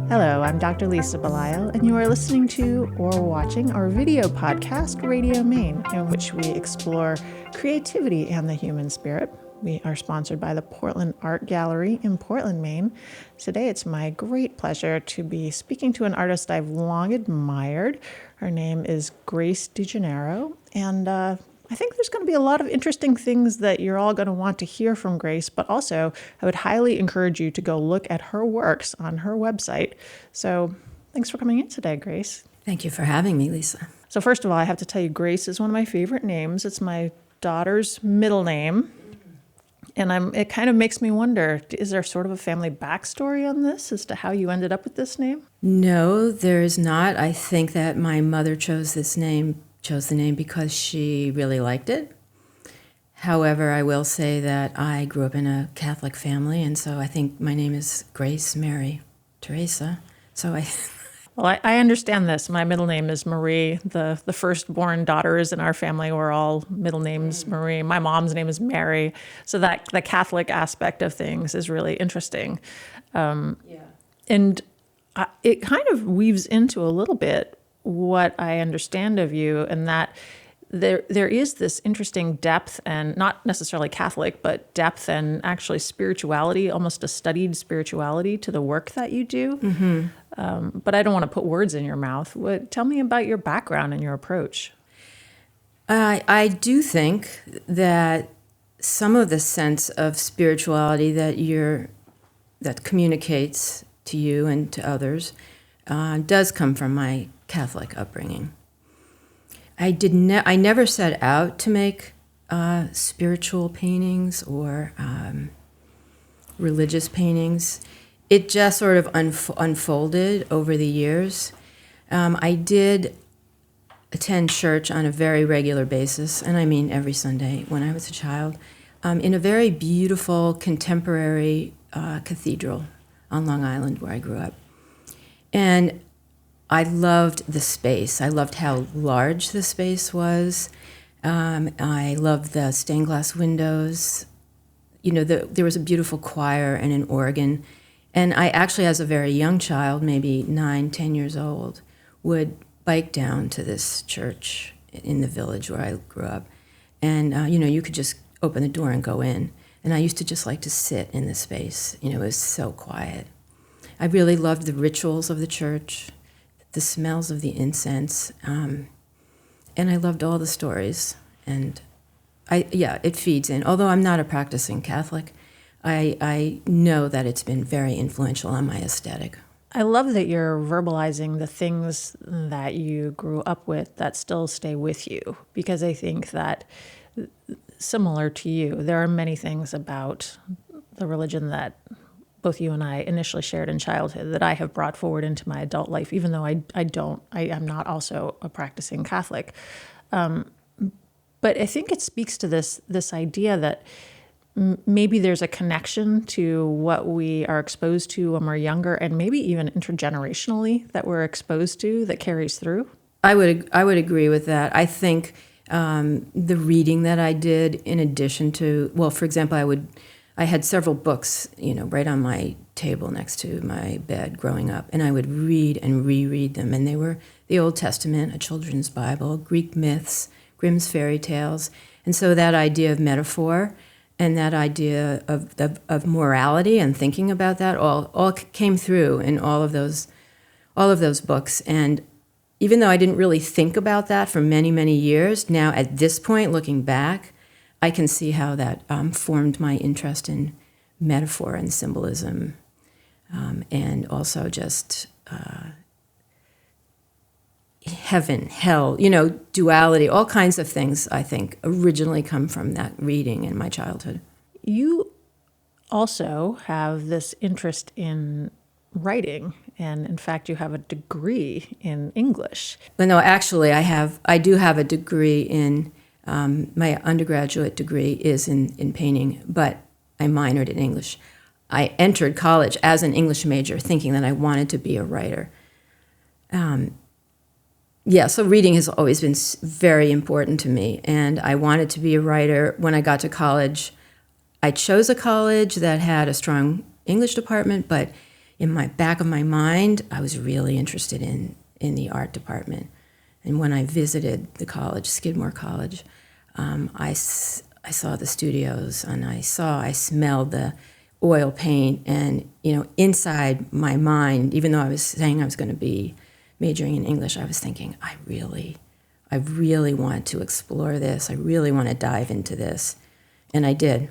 Hello, I'm Dr. Lisa Belisle, and you are listening to or watching our video podcast, Radio Maine, in which we explore creativity and the human spirit. We are sponsored by the Portland Art Gallery in Portland, Maine. Today, it's my great pleasure to be speaking to an artist I've long admired. Her name is Grace DeGennaro, and I think there's going to be a lot of interesting things that you're all going to want to hear from Grace, but also I would highly encourage you to go look at her works on her website. So thanks for coming in today, Grace. Thank you for having me, Lisa. So first of all, I have to tell you, Grace is one of my favorite names. It's my daughter's middle name. And it kind of makes me wonder, is there sort of a family backstory on this as to how you ended up with this name? No, there is not. I think that my mother chose the name because she really liked it. However, I will say that I grew up in a Catholic family, and so I think my name is Grace Mary Teresa. Well, I understand this. My middle name is Marie. The firstborn daughters in our family were all middle names Marie. My mom's name is Mary. So that the Catholic aspect of things is really interesting. And it kind of weaves into a little bit what I understand of you, and that there is this interesting depth, and not necessarily Catholic, but depth and actually spirituality, almost a studied spirituality to the work that you do. Mm-hmm. But I don't want to put words in your mouth. Tell me about your background and your approach. I do think that some of the sense of spirituality that communicates to you and to others does come from my Catholic upbringing. I never set out to make spiritual paintings or religious paintings. It just sort of unfolded over the years. I did attend church on a very regular basis, and I mean every Sunday when I was a child, in a very beautiful contemporary cathedral on Long Island where I grew up. And I loved the space. I loved how large the space was. I loved the stained glass windows. You know, there was a beautiful choir and an organ. And I actually, as a very young child, maybe 9, 10 years old, would bike down to this church in the village where I grew up. And, you could just open the door and go in. And I used to just like to sit in the space. It was so quiet. I really loved the rituals of the church, the smells of the incense, and I loved all the stories. And it feeds in. Although I'm not a practicing Catholic, I know that it's been very influential on my aesthetic. I love that you're verbalizing the things that you grew up with that still stay with you, because I think that, similar to you, there are many things about the religion that both you and I initially shared in childhood that I have brought forward into my adult life, even though I am not also a practicing Catholic. But I think it speaks to this idea that maybe there's a connection to what we are exposed to when we're younger, and maybe even intergenerationally that we're exposed to that carries through. I would agree with that. I think the reading that I did, in addition to, well, for example, I had several books, right on my table next to my bed growing up, and I would read and reread them. And they were the Old Testament, a children's Bible, Greek myths, Grimm's fairy tales. And so that idea of metaphor and that idea of morality and thinking about that all came through in all of those books. And even though I didn't really think about that for many, many years, now at this point, looking back, I can see how that formed my interest in metaphor and symbolism, and also just heaven, hell, duality, all kinds of things, I think, originally come from that reading in my childhood. You also have this interest in writing, and in fact, you have a degree in English. Well, no, actually, I do have a degree in. My undergraduate degree is in painting, but I minored in English. I entered college as an English major thinking that I wanted to be a writer. So reading has always been very important to me, and I wanted to be a writer. When I got to college, I chose a college that had a strong English department, but in my back of my mind, I was really interested in the art department. And when I visited the college, Skidmore College, I saw the studios, and I smelled the oil paint, and inside my mind, even though I was saying I was going to be majoring in English, I was thinking, I really want to explore this. I really want to dive into this. And I did,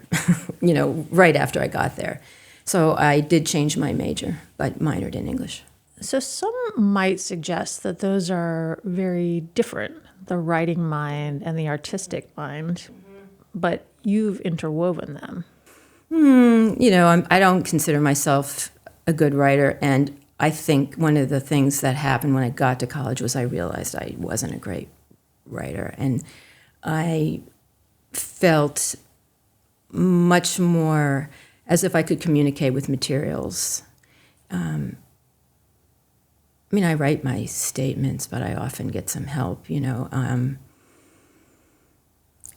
right after I got there. So I did change my major, but minored in English. So some might suggest that those are very different, the writing mind and the artistic mind, but you've interwoven them. I don't consider myself a good writer, and I think one of the things that happened when I got to college was I realized I wasn't a great writer, and I felt much more as if I could communicate with materials. I write my statements, but I often get some help,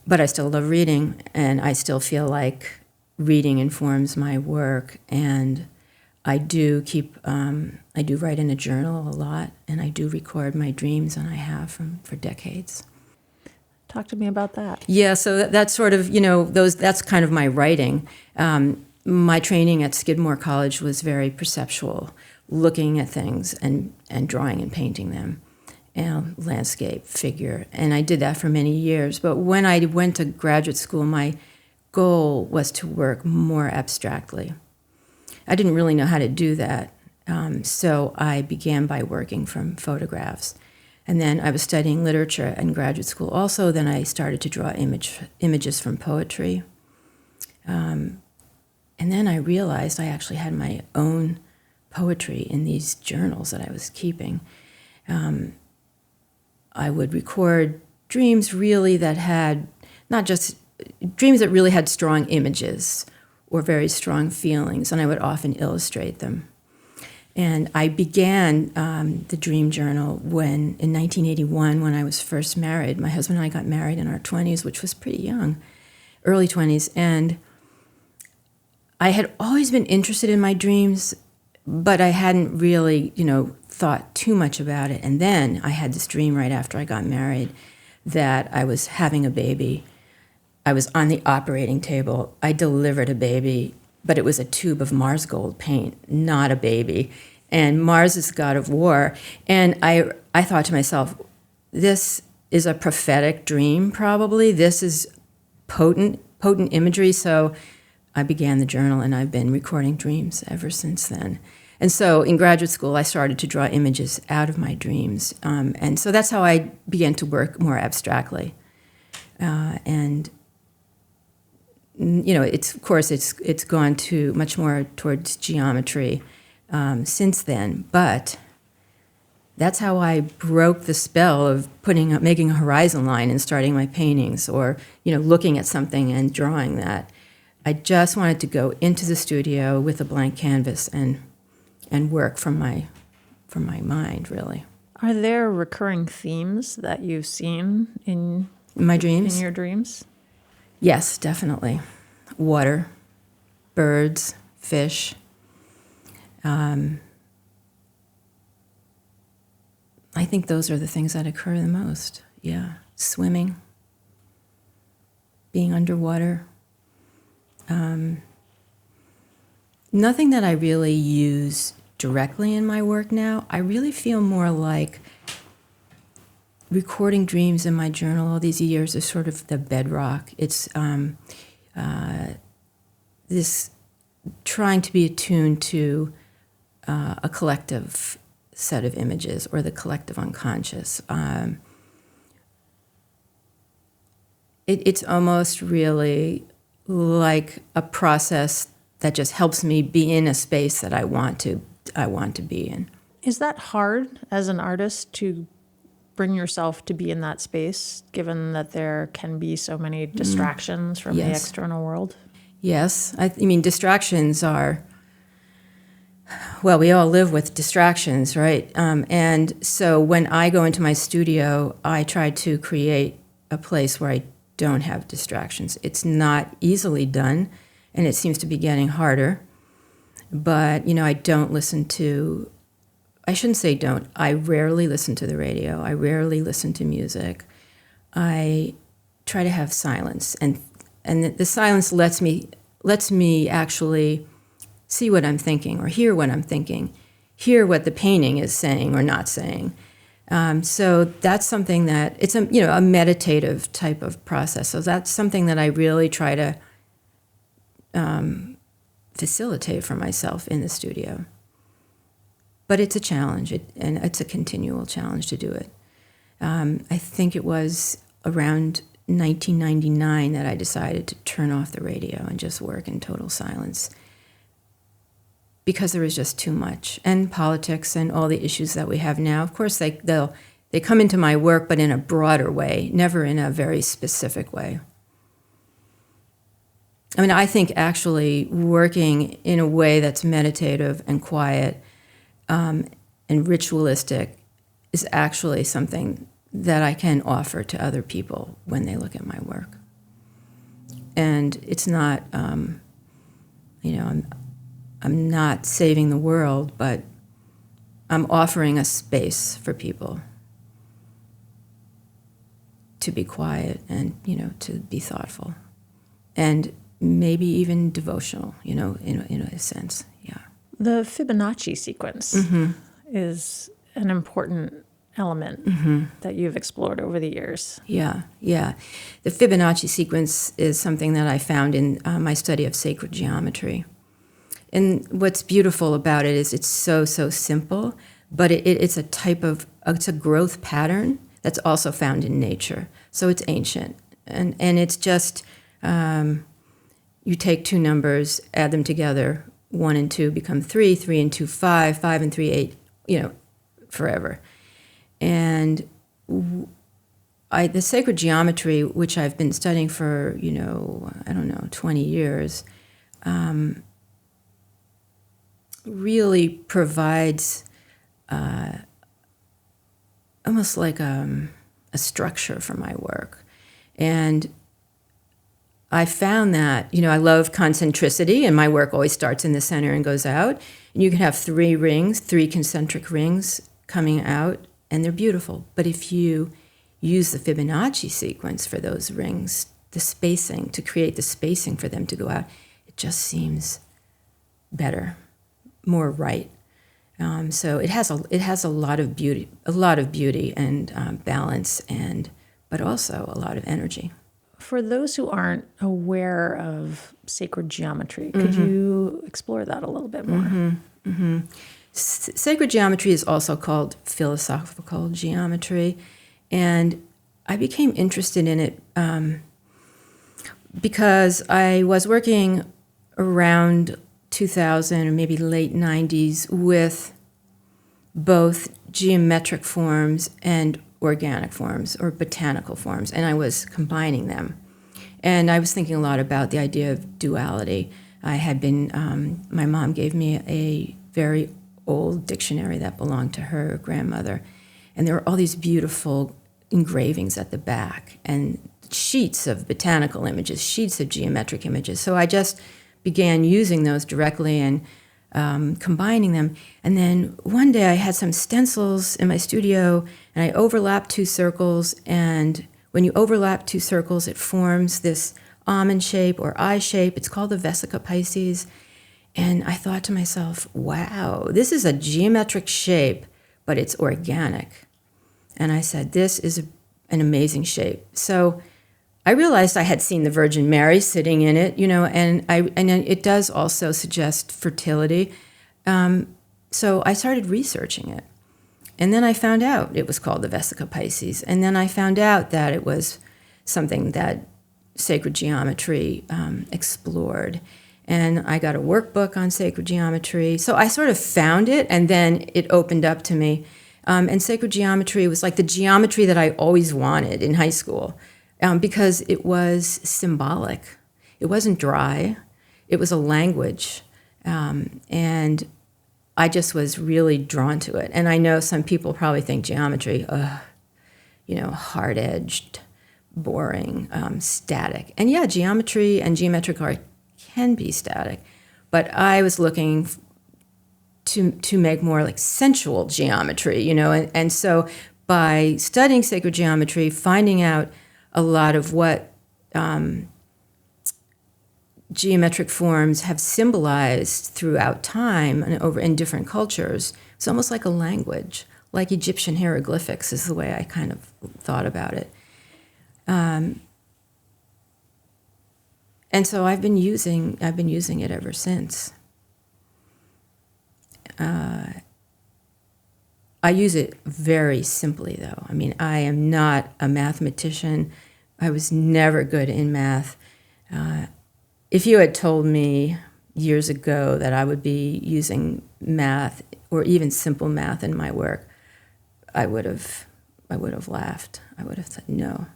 but I still love reading, and I still feel like reading informs my work, and I do write in a journal a lot, and I do record my dreams, and I have for decades. Talk to me about that. Yeah, so that's sort of, that's kind of my writing. My training at Skidmore College was very perceptual, looking at things and drawing and painting them, and landscape, figure, and I did that for many years. But when I went to graduate school, my goal was to work more abstractly. I didn't really know how to do that, so I began by working from photographs. And then I was studying literature in graduate school also. Then I started to draw images from poetry. And then I realized I actually had my own poetry in these journals that I was keeping. I would record dreams really that had, not just dreams that really had strong images or very strong feelings, and I would often illustrate them. And I began the Dream Journal in 1981, when I was first married. My husband and I got married in our 20s, which was pretty young, early 20s. And I had always been interested in my dreams, but I hadn't really, thought too much about it. And then I had this dream right after I got married that I was having a baby. I was on the operating table. I delivered a baby, but it was a tube of Mars gold paint, not a baby. And Mars is the god of war. And I thought to myself, this is a prophetic dream, probably. This is potent imagery. So I began the journal, and I've been recording dreams ever since then. And so in graduate school, I started to draw images out of my dreams. And so that's how I began to work more abstractly. It's gone to much more towards geometry since then. But that's how I broke the spell of making a horizon line and starting my paintings, or looking at something and drawing that. I just wanted to go into the studio with a blank canvas and work from my mind, really. Are there recurring themes that you've seen in my dreams? In your dreams? Yes, definitely. Water, birds, fish. I think those are the things that occur the most. Yeah, swimming, being underwater. Nothing that I really use directly in my work now. I really feel more like recording dreams in my journal all these years is sort of the bedrock. It's this trying to be attuned to a collective set of images, or the collective unconscious. It's almost really like a process that just helps me be in a space that I want to be in. Is that hard as an artist to bring yourself to be in that space, given that there can be so many distractions from the external world? Yes. I mean, distractions are, well, we all live with distractions, right? And so when I go into my studio, I try to create a place where I don't have distractions. It's not easily done, and it seems to be getting harder. But, I don't listen to, I shouldn't say don't, I rarely listen to the radio. I rarely listen to music. I try to have silence, and the silence lets me actually see what I'm thinking or hear what I'm thinking, hear what the painting is saying or not saying. So that's something that it's a meditative type of process. So that's something that I really try to facilitate for myself in the studio. But it's a challenge, and it's a continual challenge to do it. I think it was around 1999 that I decided to turn off the radio and just work in total silence, because there was just too much. And politics and all the issues that we have now, of course, they come into my work, but in a broader way, never in a very specific way. I mean, I think actually working in a way that's meditative and quiet and ritualistic is actually something that I can offer to other people when they look at my work. And it's not, I'm not saving the world, but I'm offering a space for people to be quiet and, to be thoughtful. And maybe even devotional, in a sense, yeah. The Fibonacci sequence is an important element that you've explored over the years. Yeah. The Fibonacci sequence is something that I found in my study of sacred geometry. And what's beautiful about it is it's so simple, but it's a growth pattern that's also found in nature. So it's ancient. And it's just, you take two numbers, add them together, 1 and 2 become 3, 3 and 2, 5, 5 and 3, 8, forever. And the sacred geometry, which I've been studying for, 20 years, really provides almost like a structure for my work. And I found that, I love concentricity, and my work always starts in the center and goes out. And you can have 3 concentric rings coming out, and they're beautiful. But if you use the Fibonacci sequence for those rings, the spacing, to create the spacing for them to go out, it just seems better, more right. So it has a lot of beauty and balance, but also a lot of energy. For those who aren't aware of sacred geometry, could you explore that a little bit more? Sacred geometry is also called philosophical geometry, and I became interested in it because I was working around 2000 or maybe late 90s with both geometric forms and organic forms or botanical forms, and I was combining them. And I was thinking a lot about the idea of duality. I had been, my mom gave me a very old dictionary that belonged to her grandmother, and there were all these beautiful engravings at the back and sheets of botanical images, sheets of geometric images. So I just began using those directly and combining them. And then one day I had some stencils in my studio, and I overlapped 2 circles, and when you overlap 2 circles, it forms this almond shape or eye shape. It's called the Vesica Pisces. And I thought to myself, wow, this is a geometric shape, but it's organic. And I said, this is an amazing shape. So I realized I had seen the Virgin Mary sitting in it, and it does also suggest fertility. So I started researching it. And then I found out it was called the Vesica Pisces. And then I found out that it was something that sacred geometry explored. And I got a workbook on sacred geometry. So I sort of found it, and then it opened up to me. And sacred geometry was like the geometry that I always wanted in high school. Because it was symbolic. It wasn't dry. It was a language. And I just was really drawn to it. And I know some people probably think geometry, hard-edged, boring, static. And yeah, geometry and geometric art can be static. but I was looking to make more like sensual geometry, and so by studying sacred geometry, finding out a lot of what geometric forms have symbolized throughout time and over in different cultures, it's almost like a language, like Egyptian hieroglyphics is the way I kind of thought about it. And so I've been using it ever since. I use it very simply, though. I mean, I am not a mathematician. I was never good in math. If you had told me years ago that I would be using math or even simple math in my work, I would have laughed. I would have said no.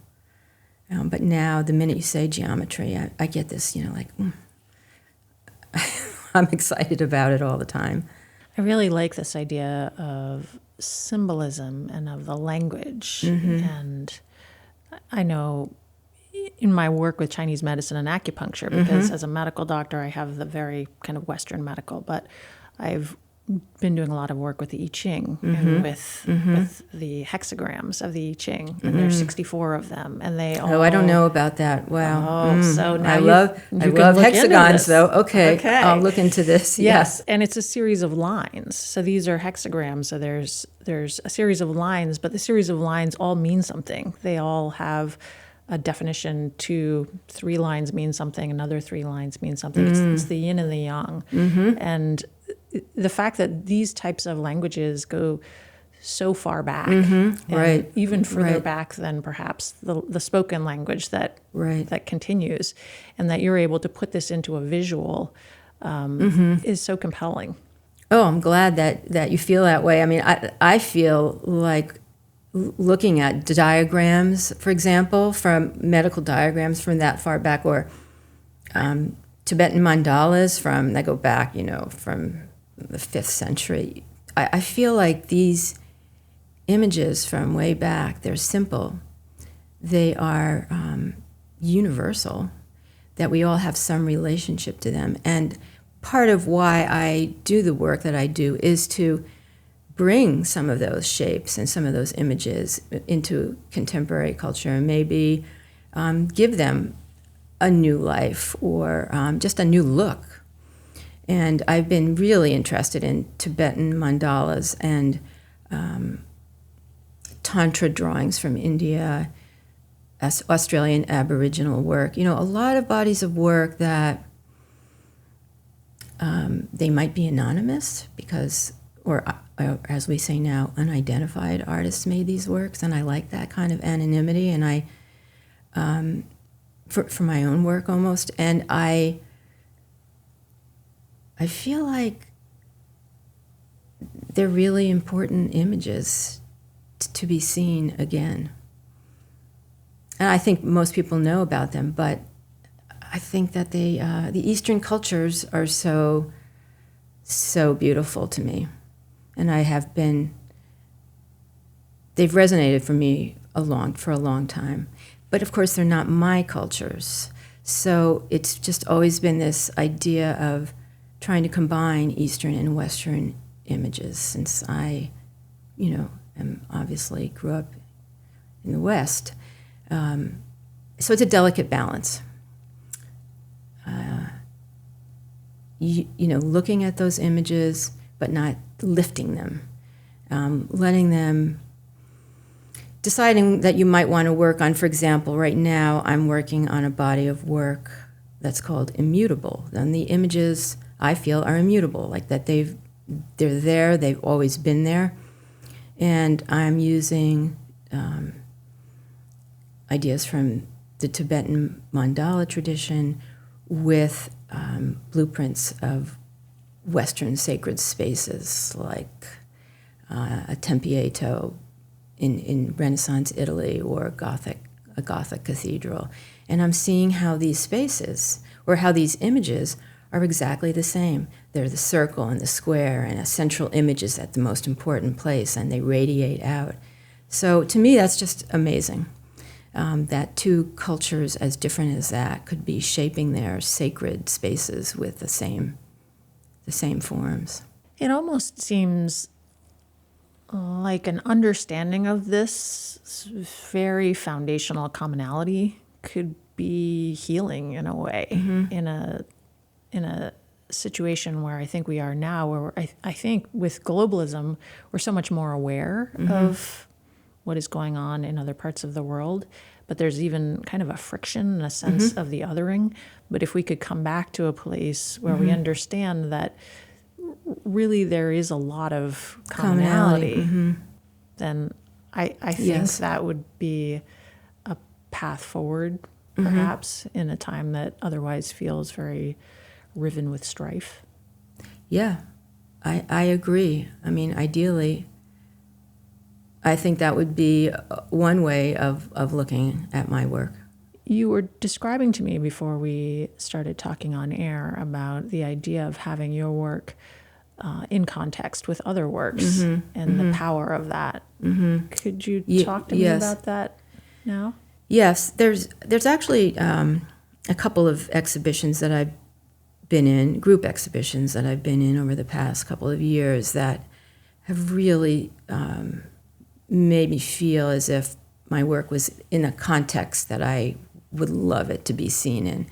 But now, the minute you say geometry, I get this, I'm excited about it all the time. I really like this idea of symbolism and of the language. And I know in my work with Chinese medicine and acupuncture, because as a medical doctor, I have the very kind of Western medical, but I've been doing a lot of work with the I Ching and with the hexagrams of the I Ching, and there's 64 of them, and they all. Oh, I don't know about that. Wow. So now I love hexagons, though. Okay, I'll look into this. Yes, and it's a series of lines. So these are hexagrams. So there's a series of lines, but the series of lines all mean something. They all have a definition. 3 lines mean something, another 3 lines mean something. It's the yin and the yang. And the fact that these types of languages go so far back, and even further back than perhaps the spoken language that continues, and that you're able to put this into a visual is so compelling. Oh, I'm glad that you feel that way. I mean, I feel like looking at diagrams, for example, from medical diagrams from that far back, or Tibetan mandalas that go back, from the 5th century. I feel like these images from way back, they're simple. They are universal, that we all have some relationship to them. And part of why I do the work that I do is to bring some of those shapes and some of those images into contemporary culture and maybe give them a new life or just a new look. And I've been really interested in Tibetan mandalas and Tantra drawings from India, Australian Aboriginal work. A lot of bodies of work that they might be anonymous because, or as we say now, unidentified artists made these works, and I like that kind of anonymity, and I, for my own work almost, and I feel like they're really important images to be seen again. And I think most people know about them, but I think that the Eastern cultures are so beautiful to me. And they've resonated for me for a long time. But of course, they're not my cultures. So it's just always been this idea of trying to combine Eastern and Western images, since I, obviously grew up in the West. So it's a delicate balance. Looking at those images, but not lifting them, letting them, deciding that you might want to work on, for example, right now I'm working on a body of work that's called Immutable. And the images, I feel, are immutable, like that they're there, they've always been there. And I'm using ideas from the Tibetan mandala tradition with blueprints of Western sacred spaces, like a Tempietto in Renaissance Italy, or a Gothic cathedral. And I'm seeing how these spaces, or how these images, are exactly the same. They're the circle and the square, and a central image is at the most important place, and they radiate out. So to me, that's just amazing. That two cultures as different as that could be shaping their sacred spaces with the same the same forms. It almost seems like an understanding of this very foundational commonality could be healing in a way, in a situation where I think we are now, where I think with globalism, we're so much more aware of what is going on in other parts of the world, but there's even kind of a friction and a sense of the othering. But if we could come back to a place where we understand that really there is a lot of commonality, then I think that would be a path forward, perhaps, in a time that otherwise feels very riven with strife. Yeah, I agree. I mean, ideally, I think that would be one way of looking at my work. You were describing to me before we started talking on air about the idea of having your work in context with other works and the power of that. Could you talk to me about that now? Yes, there's actually a couple of exhibitions that I've been in, group exhibitions that I've been in over the past couple of years that have really made me feel as if my work was in a context that I would love it to be seen in,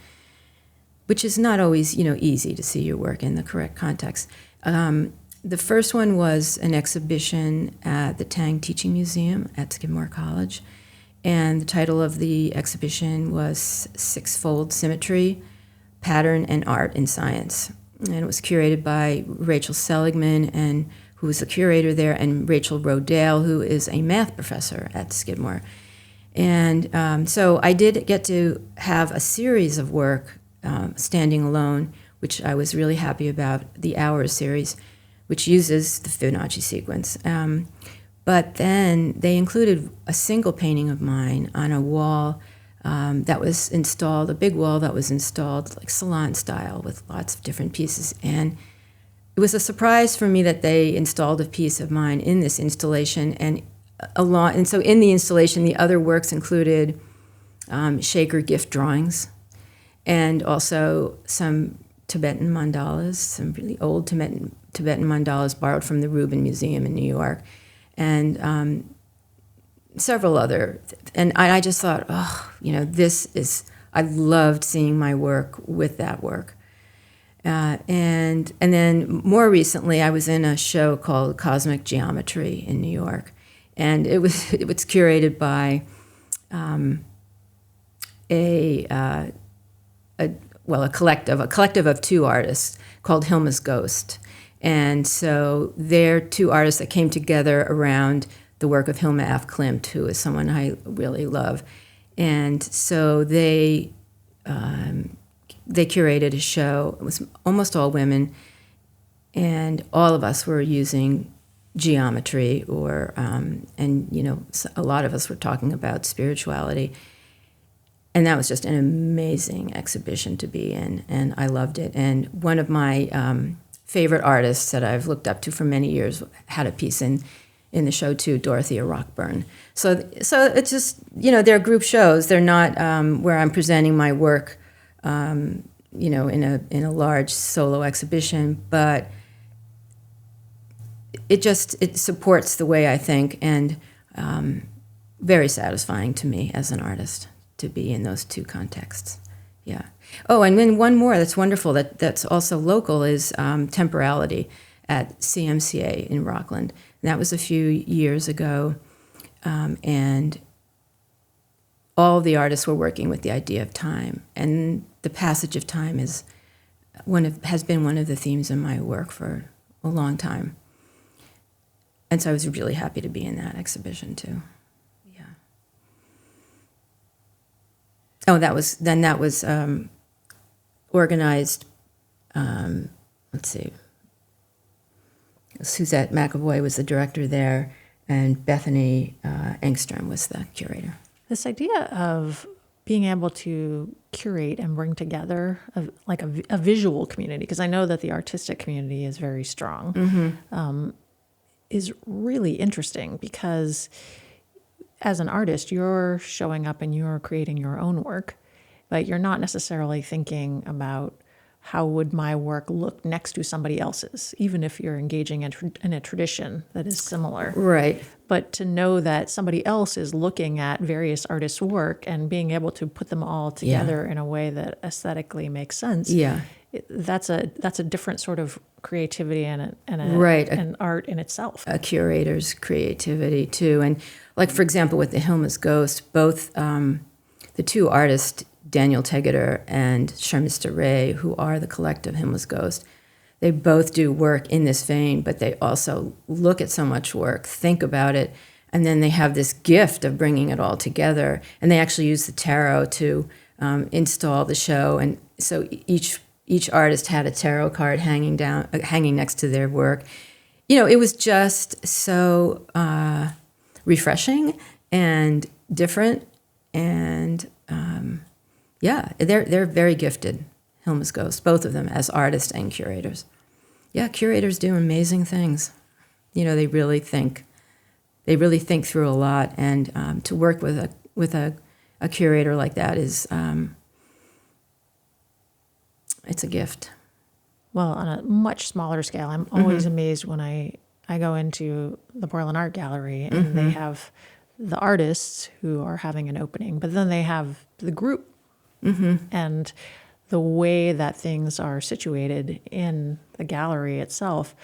which is not always, easy to see your work in the correct context. The first one was an exhibition at the Tang Teaching Museum at Skidmore College, and the title of the exhibition was Sixfold Symmetry, Pattern and Art in Science. And it was curated by Rachel Seligman, and who was the curator there, and Rachel Rodale, who is a math professor at Skidmore. And so I did get to have a series of work standing alone, which I was really happy about, the Hours series, which uses the Fibonacci sequence. But then they included a single painting of mine on a wall that was installed, a big wall that was installed like salon style with lots of different pieces. And it was a surprise for me that they installed a piece of mine in this installation. And so in the installation, the other works included Shaker gift drawings and also some Tibetan mandalas, some really old Tibetan mandalas borrowed from the Rubin Museum in New York, and several other. And I just thought, I loved seeing my work with that work. And then more recently, I was in a show called Cosmic Geometry in New York, and it was curated by a collective of two artists called Hilma's Ghost. And so they're two artists that came together around the work of Hilma Af Klimt, who is someone I really love. And so they curated a show. It was almost all women, and all of us were using geometry, a lot of us were talking about spirituality. And that was just an amazing exhibition to be in, and I loved it. And one of my favorite artists that I've looked up to for many years had a piece in the show too, Dorothea Rockburn. So it's just, they're group shows. They're not where I'm presenting my work, in a large solo exhibition, but it supports the way I think, and very satisfying to me as an artist to be in those two contexts. Yeah. Oh, and then one more that's wonderful that's also local is Temporality at CMCA in Rockland. And that was a few years ago, and all the artists were working with the idea of time, and the passage of time has been one of the themes in my work for a long time. And so I was really happy to be in that exhibition too. Yeah. Oh, that was organized. Let's see. Suzette McAvoy was the director there, and Bethany Engstrom was the curator. This idea of being able to curate and bring together a visual community, because I know that the artistic community is very strong, is really interesting, because as an artist, you're showing up and you're creating your own work, but you're not necessarily thinking about how would my work look next to somebody else's, even if you're engaging in a tradition that is similar. Right. But to know that somebody else is looking at various artists' work and being able to put them all together in a way that aesthetically makes sense, that's a different sort of creativity and an art in itself. A curator's creativity too. And like, for example, with the Hilma's Ghost, both the two artists, Daniel Tegeter and Sharmista Ray, who are the collective Hilma's Ghost, they both do work in this vein, but they also look at so much work, think about it, and then they have this gift of bringing it all together. And they actually use the tarot to install the show. And so each artist had a tarot card hanging next to their work. You know, it was just so refreshing and different. And they're very gifted, Hilma's Ghost, both of them, as artists and curators. Yeah, curators do amazing things. You know, they really think through a lot, and to work with a curator like that is it's a gift. Well, on a much smaller scale, I'm always amazed when I go into the Portland Art Gallery and they have the artists who are having an opening, but then they have the group. And the way that things are situated in the gallery itself,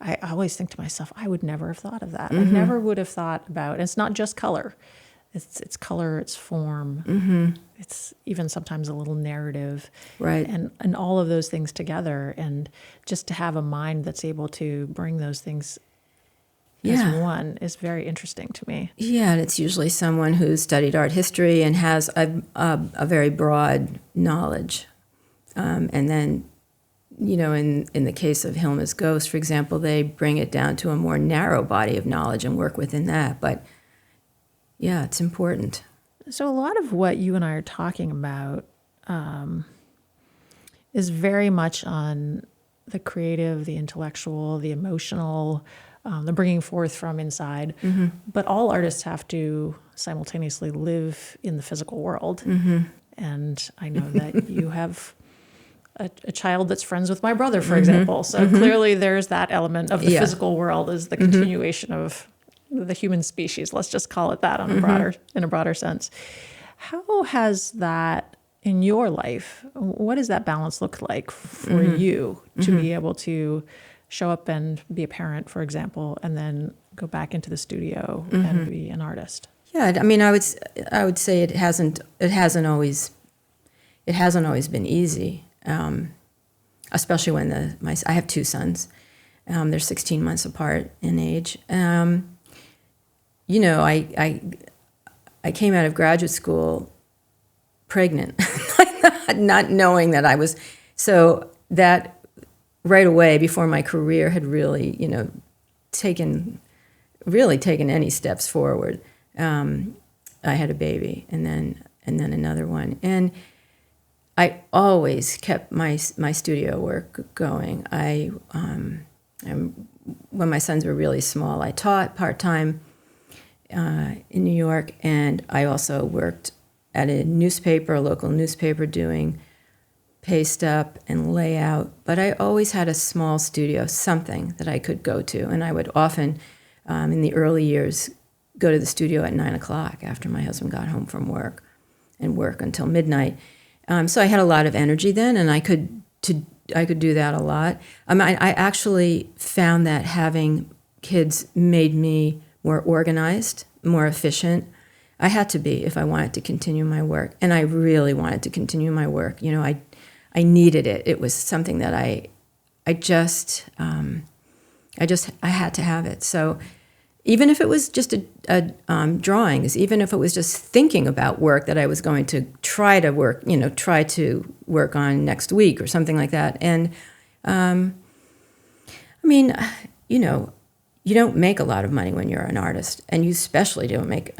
I always think to myself, I would never have thought of that. I never would have thought about, and it's not just color. It's color, it's form. It's even sometimes a little narrative. Right. And all of those things together. And just to have a mind that's able to bring those things as one is very interesting to me. Yeah, and it's usually someone who's studied art history and has a very broad knowledge. And then, you know, in the case of Hilma's Ghost, for example, they bring it down to a more narrow body of knowledge and work within that. But yeah, it's important. So a lot of what you and I are talking about is very much on the creative, the intellectual, the emotional, the bringing forth from inside. But all artists have to simultaneously live in the physical world. And I know that you have a child that's friends with my brother, for example. So clearly there's that element of the physical world as the continuation of the human species. Let's just call it that on in a broader sense. How has that in your life, what does that balance look like for you to be able to show up and be a parent, for example, and then go back into the studio and be an artist? Yeah, I mean, I would say it hasn't always been easy, especially when I have two sons. They're 16 months apart in age. You know, I came out of graduate school pregnant, not knowing that I was, so that right away before my career had really, you know, taken any steps forward. I had a baby and then another one. And I always kept my studio work going. When my sons were really small, I taught part-time in New York, and I also worked at a local newspaper, doing paste up and layout. But I always had a small studio, something that I could go to. And I would often, in the early years, go to the studio at 9 o'clock after my husband got home from work and work until midnight. So I had a lot of energy then, and I could do that a lot. I actually found that having kids made me more organized, more efficient. I had to be if I wanted to continue my work, and I really wanted to continue my work. You know, I needed it. It was something that I had to have it. So even if it was just drawings, even if it was just thinking about work that I was going to try to work on next week or something like that. And I mean, you know, you don't make a lot of money when you're an artist, and you especially don't make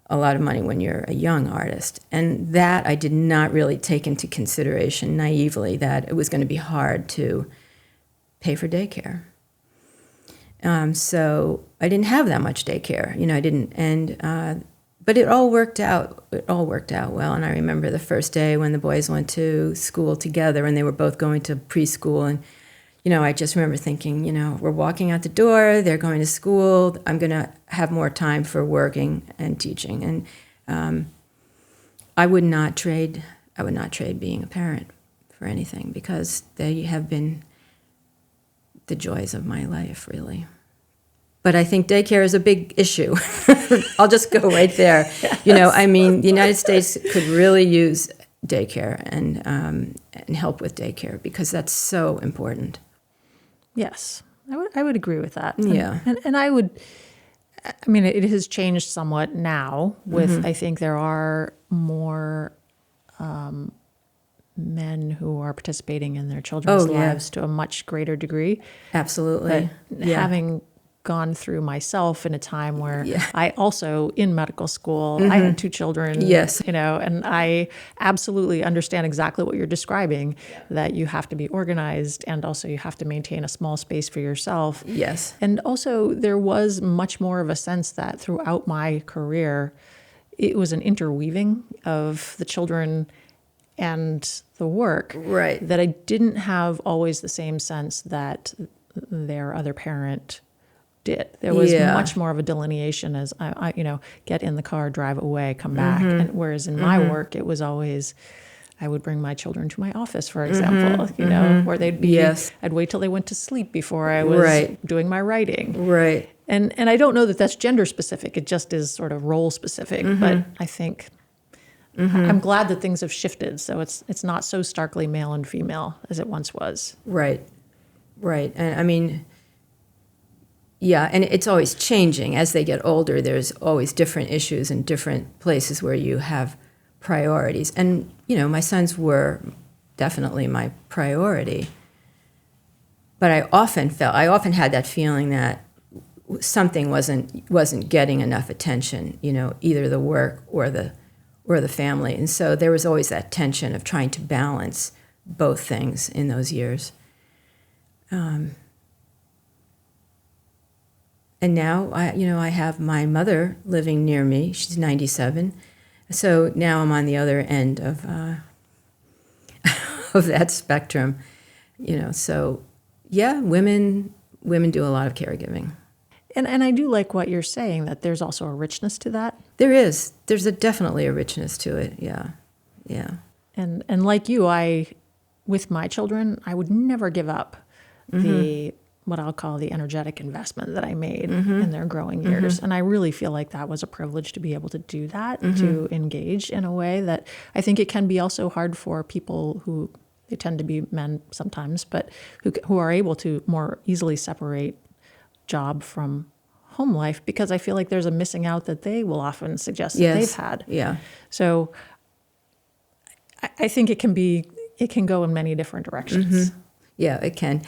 a lot of money when you're a young artist. And that I did not really take into consideration naively, that it was going to be hard to pay for daycare. So I didn't have that much daycare, you know, I didn't. And But it all worked out. It all worked out well. And I remember the first day when the boys went to school together, and they were both going to preschool. And I just remember thinking, we're walking out the door. They're going to school. I'm going to have more time for working and teaching. And I would not trade being a parent for anything, because they have been the joys of my life, really. But I think daycare is a big issue. I'll just go right there. Yes. The United States could really use daycare and help with daycare, because that's so important. Yes, I would agree with that. Yeah. And it has changed somewhat now with, I think there are more men who are participating in their children's lives to a much greater degree. Absolutely. But having gone through myself in a time where I also, in medical school, I had 2 children, and I absolutely understand exactly what you're describing, that you have to be organized, and also you have to maintain a small space for yourself. Yes. And also there was much more of a sense that throughout my career, it was an interweaving of the children and the work. Right. That I didn't have always the same sense that their other parent did. There was much more of a delineation as I get in the car, drive away, come back. And whereas in my work, it was always, I would bring my children to my office, for example, where they'd be, I'd wait till they went to sleep before I was doing my writing. Right. And I don't know that that's gender specific. It just is sort of role specific. But I think I'm glad that things have shifted. So it's not so starkly male and female as it once was. Right. Right. And and it's always changing. As they get older, there's always different issues and different places where you have priorities. And, my sons were definitely my priority. But I often had that feeling that something wasn't getting enough attention, either the work or the family. And so there was always that tension of trying to balance both things in those years. And now I have my mother living near me. She's 97. So now I'm on the other end of of that spectrum. So women do a lot of caregiving. And I do like what you're saying, that there's also a richness to that. There is. There's definitely a richness to it. Yeah. Yeah. And like you, with my children, I would never give up what I'll call the energetic investment that I made in their growing years. And I really feel like that was a privilege to be able to do that, to engage in a way that I think it can be also hard for people who, they tend to be men sometimes, but who are able to more easily separate job from home life, because I feel like there's a missing out that they will often suggest that they've had. Yeah. So I think it can go in many different directions. Yeah, it can.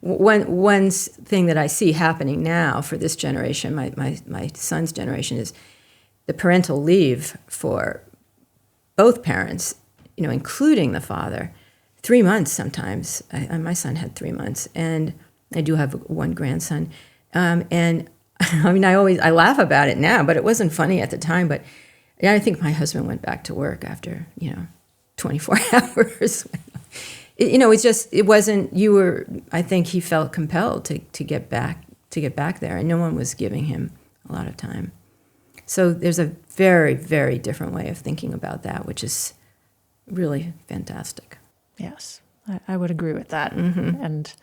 One thing that I see happening now for this generation, my son's generation, is the parental leave for both parents, including the father, 3 months sometimes. My son had 3 months, and I do have one grandson. And I laugh about it now, but it wasn't funny at the time. But I think my husband went back to work after 24 hours. It wasn't, I think he felt compelled to get back there, and no one was giving him a lot of time. So there's a very, very different way of thinking about that, which is really fantastic. Yes, I would agree with that. And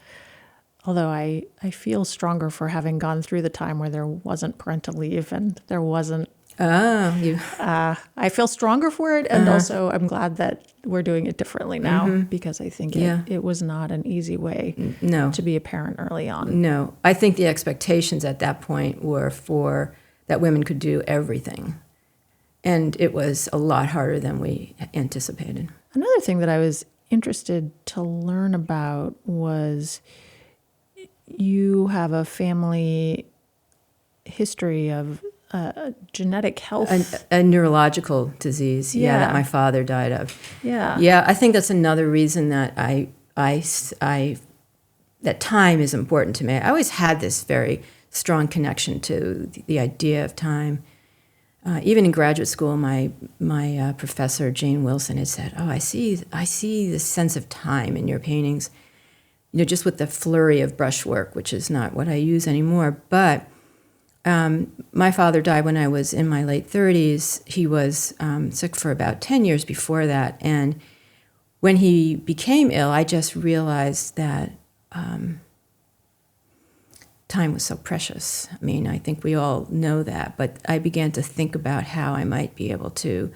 although I feel stronger for having gone through the time where there wasn't parental leave and there wasn't, I feel stronger for it. And also I'm glad that we're doing it differently now, because I think it was not an easy way to be a parent early on. No, I think the expectations at that point were that women could do everything. And it was a lot harder than we anticipated. Another thing that I was interested to learn about was you have a family history of genetic health. A neurological disease, that my father died of. Yeah. Yeah, I think that's another reason that that time is important to me. I always had this very strong connection to the idea of time. even in graduate school, my professor Jane Wilson had said, "Oh, I see this sense of time in your paintings, just with the flurry of brushwork, which is not what I use anymore." But my father died when I was in my late 30s. He was sick for about 10 years before that, and when he became ill, I just realized that time was so precious. I mean, I think we all know that, but I began to think about how I might be able to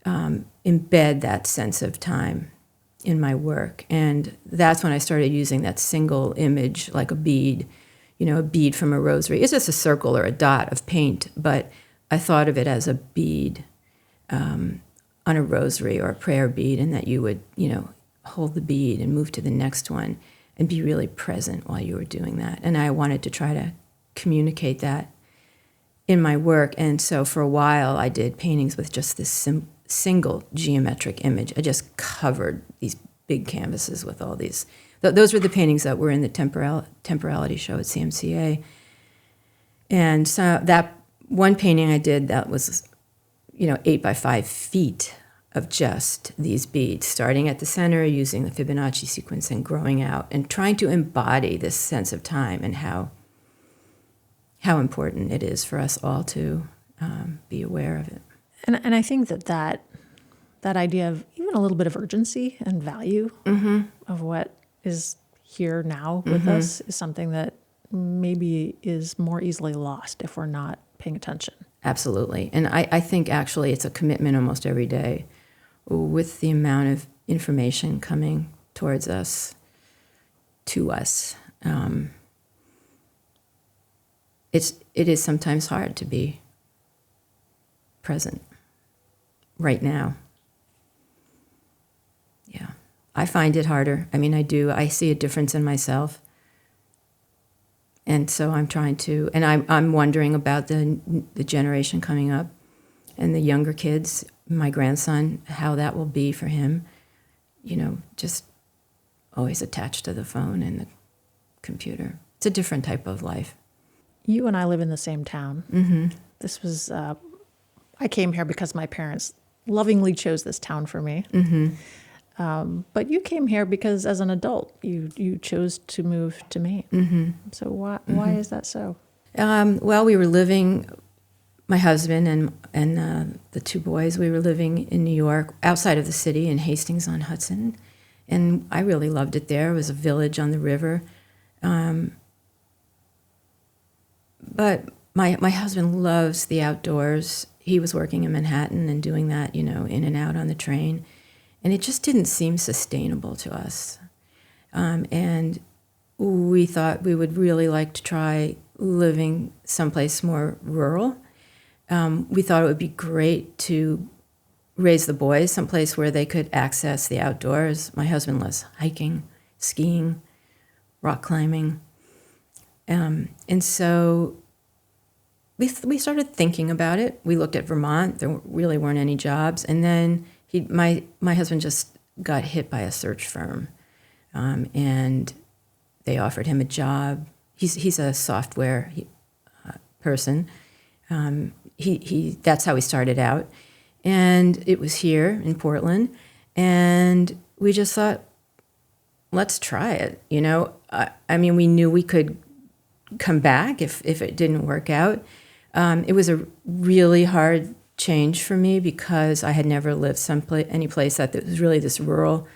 embed that sense of time in my work. And that's when I started using that single image, like a bead, a bead from a rosary. It's just a circle or a dot of paint, but I thought of it as a bead on a rosary or a prayer bead, and that you would, hold the bead and move to the next one and be really present while you were doing that. And I wanted to try to communicate that in my work. And so for a while, I did paintings with just this single geometric image. I just covered these big canvases with all these. Those were the paintings that were in the temporality show at CMCA. And so that one painting I did that was, 8 by 5 feet of just these beads, starting at the center, using the Fibonacci sequence and growing out and trying to embody this sense of time and how important it is for us all to be aware of it. And I think that idea of even a little bit of urgency and value of what is here now with us is something that maybe is more easily lost if we're not paying attention. Absolutely. And I think actually it's a commitment almost every day with the amount of information coming towards us, to us. It is sometimes hard to be present right now. Yeah, I find it harder. I mean, I do. I see a difference in myself. And so I'm trying to, and I'm wondering about the generation coming up and the younger kids, my grandson, how that will be for him, just always attached to the phone and the computer. It's a different type of life. You and I live in the same town. This was, I came here because my parents lovingly chose this town for me. But you came here because as an adult, you chose to move to Maine. So why is that so? Well, we were living, my husband and the two boys, we were living in New York, outside of the city in Hastings-on-Hudson. And I really loved it there. It was a village on the river. But my husband loves the outdoors. He was working in Manhattan and doing that, in and out on the train. And it just didn't seem sustainable to us. And we thought we would really like to try living someplace more rural. We thought it would be great to raise the boys someplace where they could access the outdoors. My husband loves hiking, skiing, rock climbing. And so we started thinking about it. We looked at Vermont. There really weren't any jobs. And then my husband just got hit by a search firm, and they offered him a job. He's a software person. That's how he started out, and it was here in Portland, and we just thought, let's try it. I mean, we knew we could come back if it didn't work out. It was a really hard change for me because I had never lived any place that was really this rural.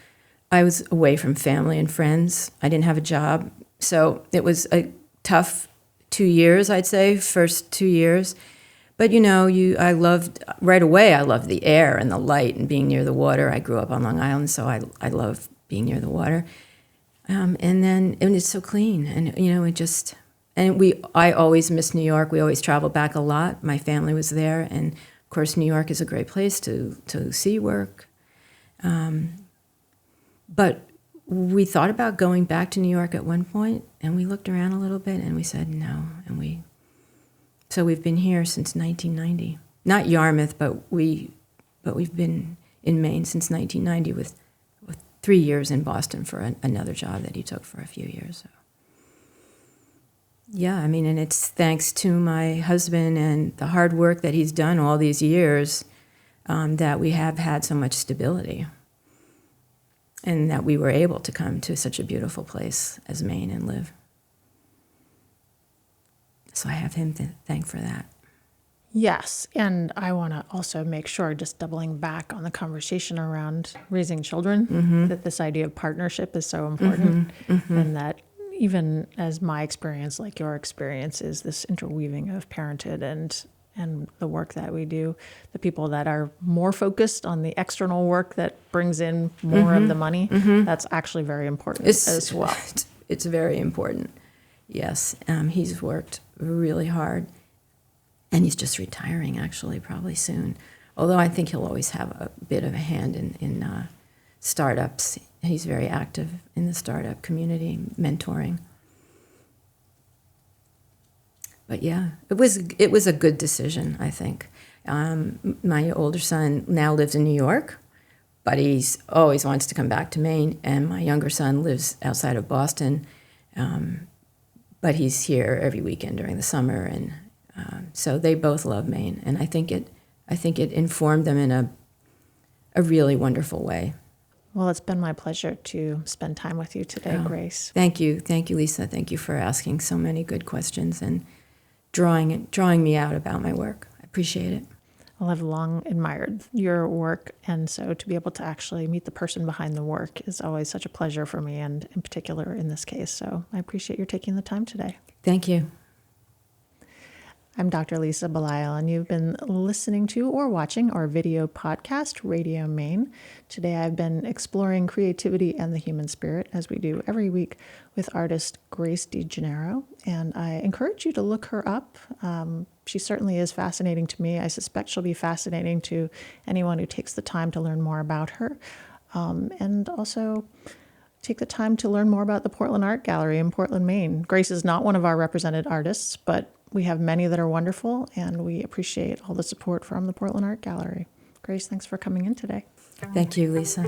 I was away from family and friends. I didn't have a job. So it was a tough 2 years, I'd say, first 2 years. But I loved the air and the light and being near the water. I grew up on Long Island, so I love being near the water. And it's so clean, and I always miss New York. We always travel back a lot. My family was there, and of course, New York is a great place to see work. But we thought about going back to New York at one point, and we looked around a little bit, and we said no. So we've been here since 1990. Not Yarmouth, but we've been in Maine since 1990 with 3 years in Boston for another job that he took for a few years. So. Yeah, I mean, and it's thanks to my husband and the hard work that he's done all these years that we have had so much stability, and that we were able to come to such a beautiful place as Maine and live. So I have him to thank for that. Yes, and I want to also make sure, just doubling back on the conversation around raising children, that this idea of partnership is so important, and that even as my experience, like your experience, is this interweaving of parented and the work that we do, the people that are more focused on the external work that brings in more of the money, that's actually very important as well. It's very important. Yes, he's worked really hard. And he's just retiring, actually, probably soon. Although I think he'll always have a bit of a hand in startups. He's very active in the startup community, mentoring. But yeah, it was a good decision, I think. My older son now lives in New York, but he's always wants to come back to Maine. And my younger son lives outside of Boston, but he's here every weekend during the summer, and so they both love Maine, and I think it informed them in a really wonderful way. Well, it's been my pleasure to spend time with you today, Grace. Thank you, Lisa. Thank you for asking so many good questions and drawing me out about my work. I appreciate it. Well, I've long admired your work, and so to be able to actually meet the person behind the work is always such a pleasure for me, and in particular in this case. So I appreciate your taking the time today. Thank you. I'm Dr. Lisa Belisle, and you've been listening to or watching our video podcast, Radio Maine. Today I've been exploring creativity and the human spirit, as we do every week, with artist Grace DeGennaro, and I encourage you to look her up. She certainly is fascinating to me. I suspect she'll be fascinating to anyone who takes the time to learn more about her, and also take the time to learn more about the Portland Art Gallery in Portland, Maine. Grace is not one of our represented artists, but we have many that are wonderful, and we appreciate all the support from the Portland Art Gallery. Grace, thanks for coming in today. Thank you, Lisa.